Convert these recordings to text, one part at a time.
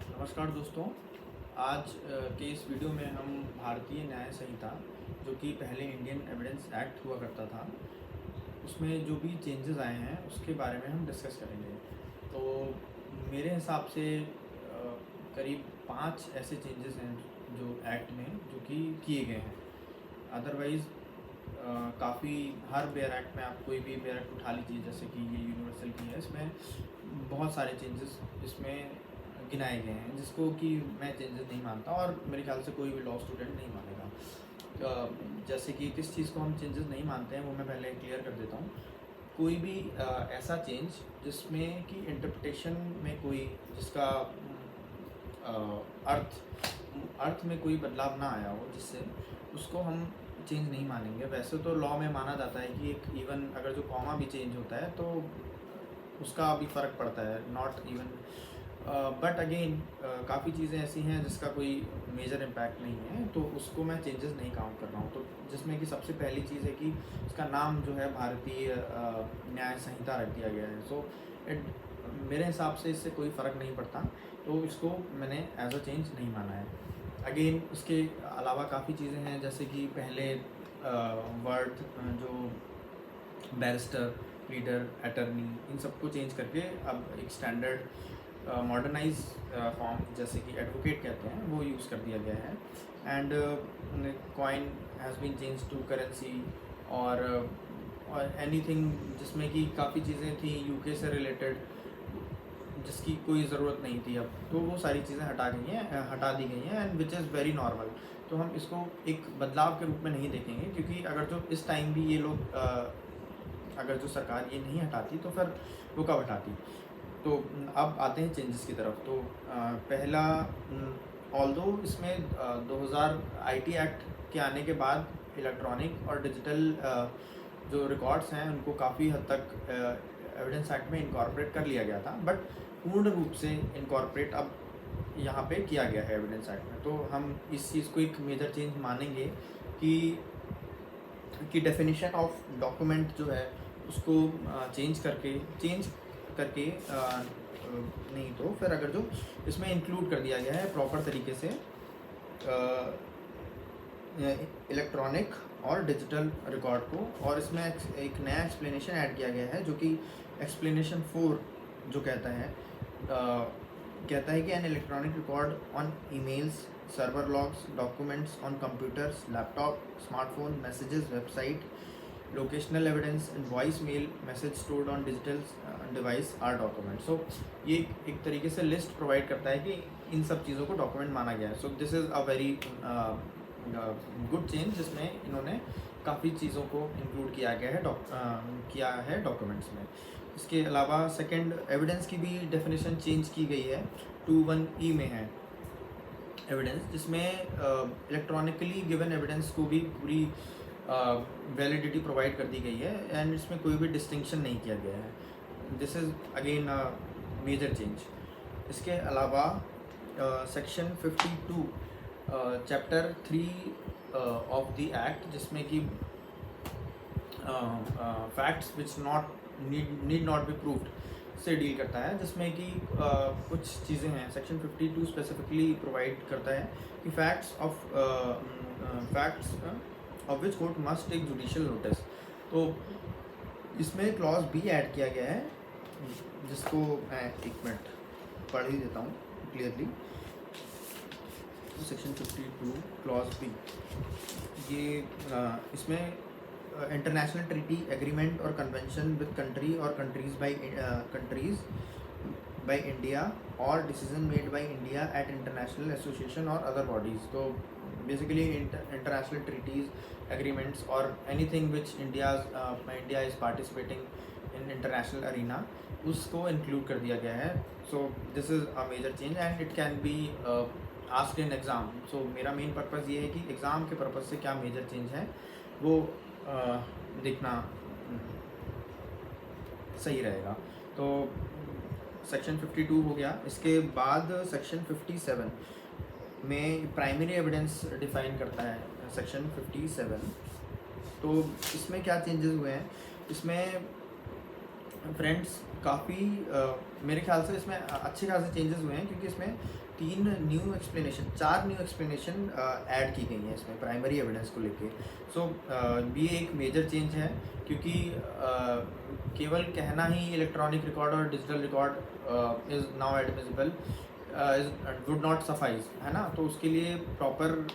नमस्कार दोस्तों। आज के इस वीडियो में हम भारतीय न्याय संहिता, जो कि पहले इंडियन एविडेंस एक्ट हुआ करता था, उसमें जो भी चेंजेस आए हैं उसके बारे में हम डिस्कस करेंगे। तो मेरे हिसाब से करीब 5 ऐसे चेंजेस हैं जो एक्ट में जो कि किए गए हैं। अदरवाइज़ काफ़ी हर बेयर एक्ट में आप कोई भी बेयर एक्ट उठा लीजिए, जैसे कि ये यूनिवर्सल की है, इसमें बहुत सारे चेंजेस इसमें गिनाए गए हैं जिसको कि मैं चेंजेस नहीं मानता और मेरे ख्याल से कोई भी लॉ स्टूडेंट नहीं मानेगा। जैसे कि किस चीज़ को हम चेंजेस नहीं मानते हैं वो मैं पहले क्लियर कर देता हूँ। कोई भी ऐसा चेंज जिसमें कि इंटरप्रिटेशन में कोई जिसका अर्थ में कोई बदलाव ना आया हो, जिससे उसको हम चेंज नहीं मानेंगे। वैसे तो लॉ में माना जाता है कि एक इवन अगर जो कॉमा भी चेंज होता है तो उसका भी फ़र्क पड़ता है, नॉट इवन। बट अगेन काफ़ी चीज़ें ऐसी हैं जिसका कोई मेजर इम्पैक्ट नहीं है, तो उसको मैं चेंजेस नहीं काउंट कर रहा हूँ। तो जिसमें कि सबसे पहली चीज़ है कि उसका नाम जो है भारतीय न्याय संहिता रख दिया गया है। सो मेरे हिसाब से इससे कोई फ़र्क नहीं पड़ता, तो इसको मैंने एज अ चेंज नहीं माना है। अगेन उसके अलावा काफ़ी चीज़ें हैं, जैसे कि पहले वर्ड जो बैरिस्टर, प्लीडर, अटर्नी, इन सबको चेंज करके अब एक स्टैंडर्ड मॉडर्नाइज फॉर्म जैसे कि एडवोकेट कहते हैं वो यूज़ कर दिया गया है। And coin has been change to currency और एनीथिंग जिसमें कि काफ़ी चीज़ें थी यूके से रिलेटेड जिसकी कोई ज़रूरत नहीं थी, अब तो वो सारी चीज़ें हटा दी गई हैं, and which is very normal. तो हम इसको एक बदलाव के रूप में नहीं देखेंगे, क्योंकि अगर जो इस टाइम भी ये लोग अगर जो सरकार ये नहीं हटाती तो फिर वो कब हटाती। तो अब आते हैं चेंजेस की तरफ। तो पहला, ऑल्दो इसमें 2000 आईटी एक्ट के आने के बाद इलेक्ट्रॉनिक और डिजिटल जो रिकॉर्ड्स हैं उनको काफ़ी हद तक एविडेंस एक्ट में इनकॉर्पोरेट कर लिया गया था, बट पूर्ण रूप से इनकॉर्पोरेट अब यहाँ पे किया गया है एविडेंस एक्ट में। तो हम इस चीज़ को एक मेजर चेंज मानेंगे कि डेफिनेशन ऑफ डॉक्यूमेंट जो है उसको चेंज करके नहीं, तो फिर अगर जो इसमें इंक्लूड कर दिया गया है प्रॉपर तरीके से इलेक्ट्रॉनिक और डिजिटल रिकॉर्ड को, और इसमें एक नया एक्सप्लेनेशन ऐड किया गया है जो कि एक्सप्लेनेशन 4 जो कहता है कि an electronic record on emails, server logs, documents on computers, laptop, smartphone, messages, website, locational evidence and voice mail message stored on digital device are document. So ये एक तरीके से लिस्ट प्रोवाइड करता है कि इन सब चीज़ों को डॉक्यूमेंट माना गया है। So this is a very good change, जिसमें इन्होंने काफ़ी चीज़ों को इंक्लूड किया है डॉक्यूमेंट्स में। इसके अलावा सेकंड, एविडेंस की भी डेफिनेशन चेंज की गई है। 21E में है एविडेंस, जिसमें इलेक्ट्रॉनिकली गिवन एविडेंस को भी पूरी वैलिडिटी प्रोवाइड कर दी गई है, एंड इसमें कोई भी डिस्टिंक्शन नहीं किया गया है। This is again major change. इसके अलावा section 52 chapter 3 of the act, जिसमें कि facts which need not be proved से डील करता है, जिसमें कि कुछ चीज़ें हैं। सेक्शन 52 स्पेसिफिकली प्रोवाइड करता है कि facts of which court must take judicial notice. तो इसमें क्लॉज बी ऐड किया गया है, जिसको मैं एक मिनट पढ़ ही देता हूँ क्लियरली। सेक्शन 52 क्लॉज बी, ये इसमें इंटरनेशनल ट्रीटी, एग्रीमेंट और कन्वेंशन विद कंट्री और कंट्रीज बाय इंडिया और decision made by India at international association और अदर बॉडीज़। तो बेसिकली इंटरनेशनल ट्रीटीज़, एग्रीमेंट्स और anything which India is participating in international arena, उसको include कर दिया गया है। So this is a major change and it can be asked in exam. So मेरा main purpose ये है कि एग्ज़ाम के पर्पज़ से क्या मेजर चेंज है वो देखना सही रहेगा। तो सेक्शन 52 हो गया। इसके बाद सेक्शन 57 में प्राइमरी एविडेंस डिफाइन करता है सेक्शन 57। तो इसमें क्या चेंजेस हुए हैं, इसमें फ्रेंड्स काफ़ी मेरे ख्याल से इसमें अच्छे खासे चेंजेस हुए हैं, क्योंकि इसमें 4 न्यू एक्सप्लेनेशन ऐड की गई हैं इसमें प्राइमरी एविडेंस को लेके। सो ये एक मेजर चेंज है, क्योंकि केवल कहना ही इलेक्ट्रॉनिक रिकॉर्ड और digital record is now admissible would not suffice, है ना। तो उसके लिए प्रॉपर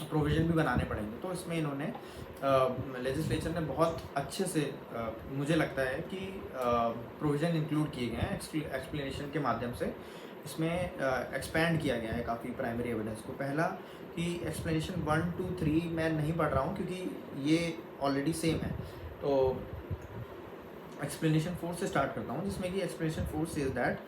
प्रोविज़न भी बनाने पड़ेंगे। तो इसमें इन्होंने लेजिस्लेचर ने बहुत अच्छे से मुझे लगता है कि प्रोविज़न इंक्लूड किए गए हैं एक्सप्लेनेशन के माध्यम से। इसमें एक्सपैंड किया गया है काफ़ी प्राइमरी एविडेंस को। पहला कि एक्सप्लेनेशन 1, 2, 3 मैं नहीं पढ़ रहा हूँ, क्योंकि ये ऑलरेडी सेम है। तो एक्सप्लेनेशन 4 से स्टार्ट करता हूँ, जिसमें कि explanation 4 says that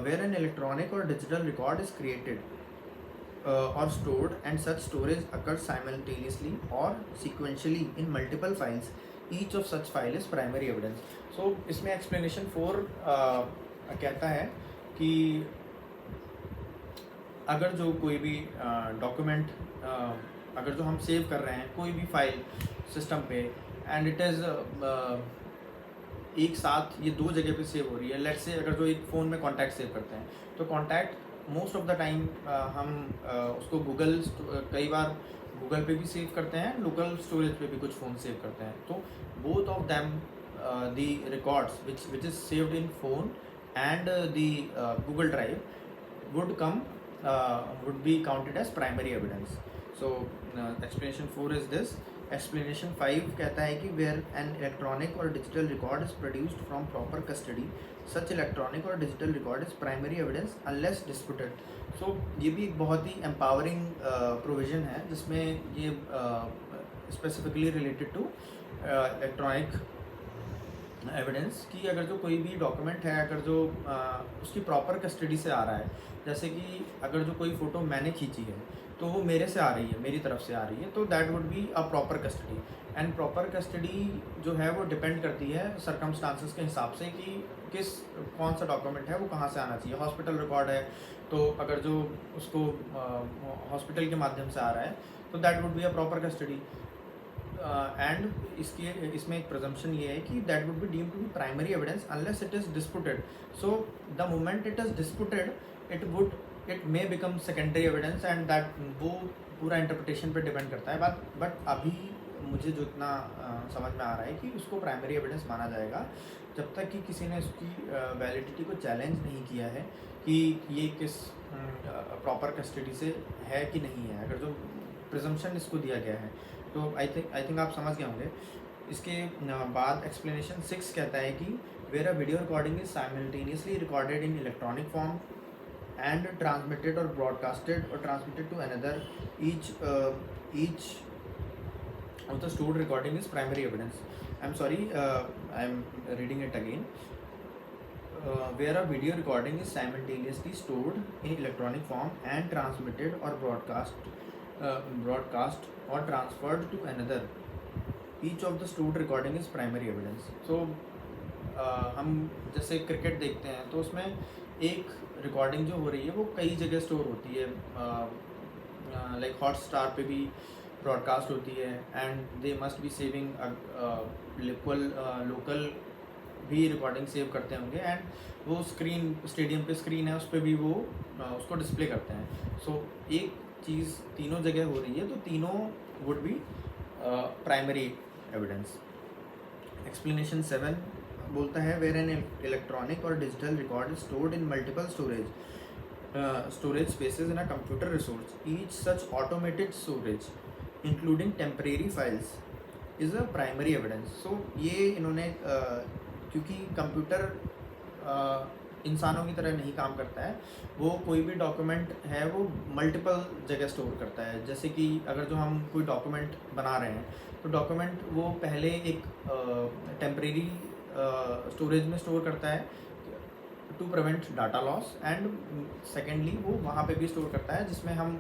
where an electronic और digital record is created or stored and such storage occurs simultaneously or sequentially in multiple files, each of such file is primary evidence. So इसमें explanation 4 कहता है कि अगर जो कोई भी document अगर जो हम सेव कर रहे हैं कोई भी फाइल सिस्टम पे, एंड इट इज़ एक साथ ये 2 जगह पे सेव हो रही है। लेट्स से अगर जो एक फ़ोन में कॉन्टैक्ट सेव करते हैं, तो contact most of the time हम उसको कई बार गूगल पे भी सेव करते हैं, लोकल स्टोरेज पे भी कुछ फ़ोन सेव करते हैं। तो both of them the records which is saved in phone and the Google drive would be counted as primary evidence. So explanation 4 is this. Explanation 5 कहता है कि where an electronic or digital record is produced from proper custody, such electronic or digital record is primary evidence unless disputed. So ये भी एक बहुत ही empowering provision है, जिसमें ये specifically related to electronic evidence कि अगर जो कोई भी डॉक्यूमेंट है, अगर जो उसकी प्रॉपर कस्टडी से आ रहा है, जैसे कि अगर जो कोई फ़ोटो मैंने खींची है तो वो मेरे से आ रही है, मेरी तरफ से आ रही है, तो that would be a proper custody. And proper custody जो है वो डिपेंड करती है सर्कमस्टांसेस के हिसाब से कि कौन सा डॉक्यूमेंट है वो कहाँ से आना चाहिए। हॉस्पिटल रिकॉर्ड है, तो अगर जो उसको हॉस्पिटल के माध्यम से आ रहा है, तो that would be a proper custody. And इसमें एक प्रजम्पशन ये है कि that would be deemed to be primary evidence unless it is disputed. So the moment it is disputed it may become secondary evidence, and that वो पूरा interpretation पे depend करता है। बट अभी मुझे जो इतना समझ में आ रहा है कि उसको प्राइमरी एविडेंस माना जाएगा जब तक कि किसी ने उसकी वैलिडिटी को चैलेंज नहीं किया है कि ये किस प्रॉपर कस्टडी से है कि नहीं है। अगर जो प्रिजम्पशन इसको दिया गया है, तो आई थिंक आप समझ गए होंगे। इसके बाद एक्सप्लेनेशन 6 कहता है कि where a video recording is simultaneously recorded in electronic form and transmitted और ब्रॉडकास्टेड और transmitted to another, each of the stored recording is primary evidence. I'm sorry, I'm reading it again. Where a video recording is simultaneously stored in electronic form and transmitted or broadcast or transferred to another, each of the stored recording is primary evidence. So हम जैसे cricket देखते हैं तो उसमें एक recording जो हो रही है वो कई जगह स्टोर होती है, लाइक हॉटस्टार पे भी ब्रॉडकास्ट होती है, and they must be saving local भी रिकॉर्डिंग सेव करते होंगे, एंड वो स्क्रीन स्टेडियम पे स्क्रीन है उस पर भी वो उसको डिस्प्ले करते हैं। सो एक चीज़ तीनों जगह हो रही है, तो तीनों would be primary evidence. Explanation 7 बोलता है वेयर एन इलेक्ट्रॉनिक और digital record is stored in multiple storage spaces in a computer resource, each such automated storage including temporary files is a primary evidence. So ये इन्होंने क्योंकि computer इंसानों की तरह नहीं काम करता है, वो कोई भी डॉक्यूमेंट है वो मल्टीपल जगह स्टोर करता है। जैसे कि अगर जो हम कोई डॉक्यूमेंट बना रहे हैं, तो डॉक्यूमेंट वो पहले एक टेम्परेरी स्टोरेज में स्टोर करता है to prevent data loss, and secondly वो वहाँ पे भी स्टोर करता है जिसमें हम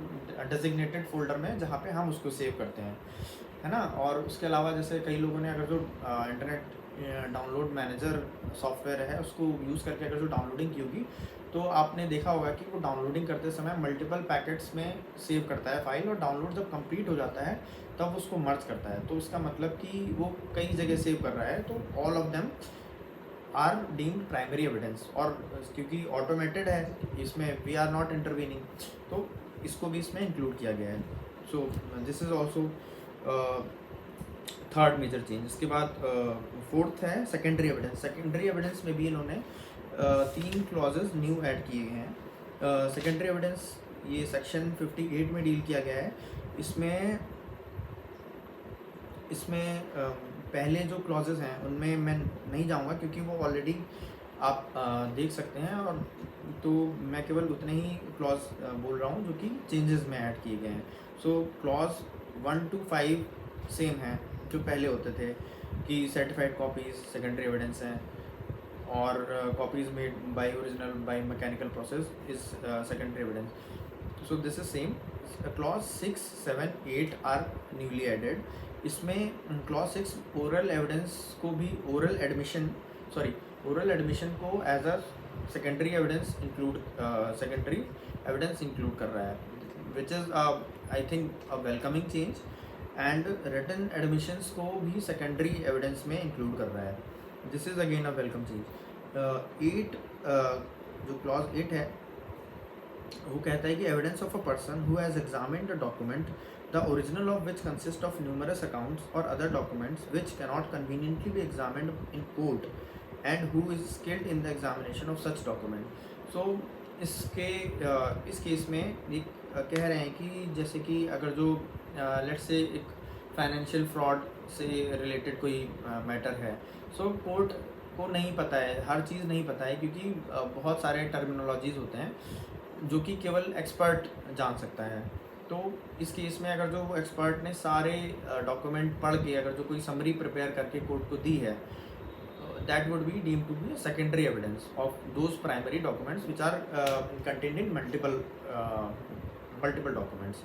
डेजिग्नेटेड फोल्डर में जहाँ पे हम उसको सेव करते हैं, है ना। और उसके अलावा जैसे कई लोगों ने अगर जो इंटरनेट डाउनलोड मैनेजर सॉफ्टवेयर है उसको यूज़ करके अगर जो डाउनलोडिंग की होगी, तो आपने देखा होगा कि वो डाउनलोडिंग करते समय मल्टीपल पैकेट्स में सेव करता है फाइल, और डाउनलोड जब कंप्लीट हो जाता है तब उसको मर्ज करता है। तो उसका मतलब कि वो कई जगह सेव कर रहा है, तो all of them are deemed primary evidence, और क्योंकि ऑटोमेटेड है इसमें वी आर नॉट इंटरवीनिंग, तो इसको भी इसमें इंक्लूड किया गया है. So this is also third major change. इसके बाद फोर्थ है सेकेंडरी एविडेंस. सेकेंडरी एविडेंस में भी इन्होंने 3 क्लॉजेज न्यू ऐड किए हैं. सेकेंडरी एविडेंस ये सेक्शन 58 में डील किया गया है. इसमें पहले जो क्लॉजेज हैं उनमें मैं नहीं जाऊंगा क्योंकि वो ऑलरेडी आप देख सकते हैं, और तो मैं केवल उतने ही क्लॉज बोल रहा हूँ जो कि चेंजेस में ऐड किए गए हैं. सो क्लॉज 1 to 5 सेम हैं जो पहले होते थे कि सर्टिफाइड कॉपीज सेकेंडरी एविडेंस हैं, और copies made by original by mechanical process is secondary evidence. So this is same. Clause 6, 7, 8 are newly added. इसमें क्लॉज 6 ओरल एविडेंस को भी ओरल एडमिशन को as a secondary evidence include कर रहा है, which is I think a welcoming change. And written admissions को भी secondary evidence में इंक्लूड कर रहा है. This is again a welcome change. 8 जो क्लॉज 8 है वो कहता है कि evidence of a person who has examined a document the original of which consists of numerous accounts or other documents which cannot conveniently be examined in court and who is skilled in the examination of such document. So इस case में ये कह रहे हैं कि जैसे कि अगर जो लेट्स से एक फाइनेंशियल फ्रॉड से रिलेटेड कोई मैटर है, सो कोर्ट को नहीं पता है, हर चीज़ नहीं पता है क्योंकि बहुत सारे टर्मिनोलॉजीज़ होते हैं जो कि केवल एक्सपर्ट जान सकता है. तो इस केस में अगर जो एक्सपर्ट ने सारे डॉक्यूमेंट पढ़ के अगर जो कोई समरी प्रिपेयर करके कोर्ट को दी है, that would be deemed to be secondary evidence of those primary documents which are contained in multiple documents.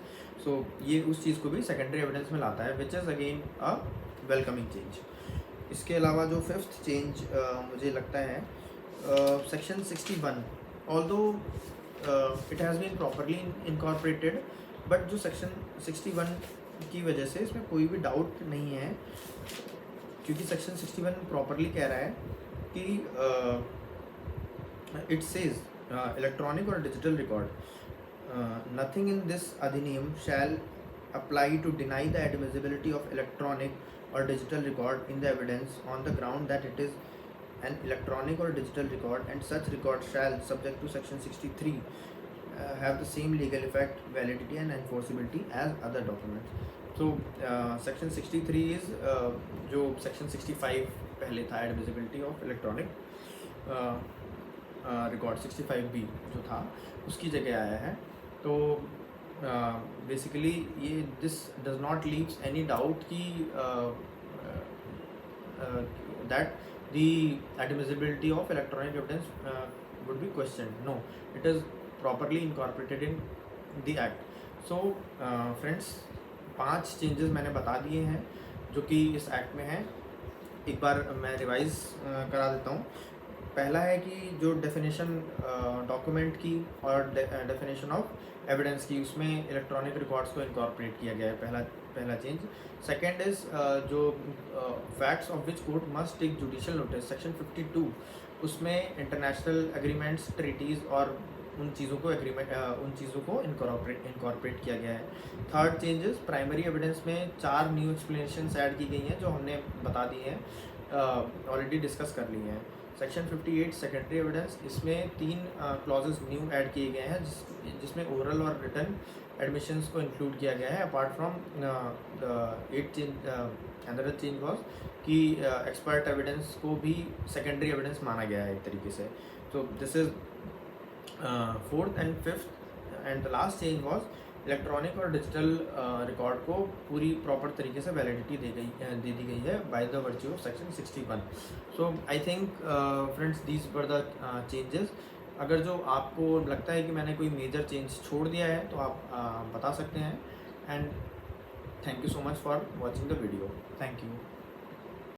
So ये उस चीज़ को भी सेकेंडरी एविडेंस में लाता है, which is again a welcoming change. इसके अलावा जो फिफ्थ चेंज मुझे लगता है section 61, although it has been properly incorporated, but जो सेक्शन 61 की वजह से इसमें कोई भी डाउट नहीं है क्योंकि सेक्शन 61 प्रॉपरली कह रहा है कि इट सेज इलेक्ट्रॉनिक और digital record, nothing in this अधिनियम shall apply to deny the admissibility of electronic और digital record in the evidence on the ground that it is an electronic और digital record, and such record shall subject to section 63 have the same legal effect, validity and enforceability as other documents. So section 63 is जो section 65 पहले था admissibility of electronic record, 65B जो था उसकी जगह आया है. तो basically ये this does not leaves any doubt कि that the admissibility of electronic evidence would be questioned. No, it is properly incorporated in the act. So friends, 5 changes मैंने बता दिए हैं जो कि इस एक्ट में हैं. एक बार मैं रिवाइज करा देता हूँ. पहला है कि जो डेफिनेशन डॉक्यूमेंट की और डेफिनेशन ऑफ एविडेंस की, उसमें इलेक्ट्रॉनिक रिकॉर्ड्स को इनकॉर्पोरेट किया गया है, पहला चेंज. सेकेंड इज़ जो facts of which court must take judicial notice, section 52, उसमें इंटरनेशनल एग्रीमेंट्स, ट्रीटीज़ और उन चीज़ों को इनकॉर्पोरेट किया गया है. थर्ड चेंजेस, प्राइमरी एविडेंस में 4 न्यू एक्सप्लेनेशंस ऐड की गई हैं जो हमने बता दी हैं, ऑलरेडी डिस्कस कर ली हैं. सेक्शन 58 सेकेंडरी एविडेंस, इसमें 3 क्लॉजेस न्यू ऐड किए गए हैं जिसमें ओरल और रिटन एडमिशंस को इंक्लूड किया गया है. Apart from the 8 change, another change was कि एक्सपर्ट एविडेंस को भी सेकेंडरी एविडेंस माना गया है एक तरीके से. तो this is fourth and fifth. And the last change was electronic और डिजिटल रिकॉर्ड को पूरी प्रॉपर तरीके से वैलिडिटी दे दी गई है by the virtue of section 61. So I think friends these were the changes. अगर जो आपको लगता है कि मैंने कोई मेजर चेंज छोड़ दिया है तो आप बता सकते हैं. And thank you so much for watching the video. Thank you.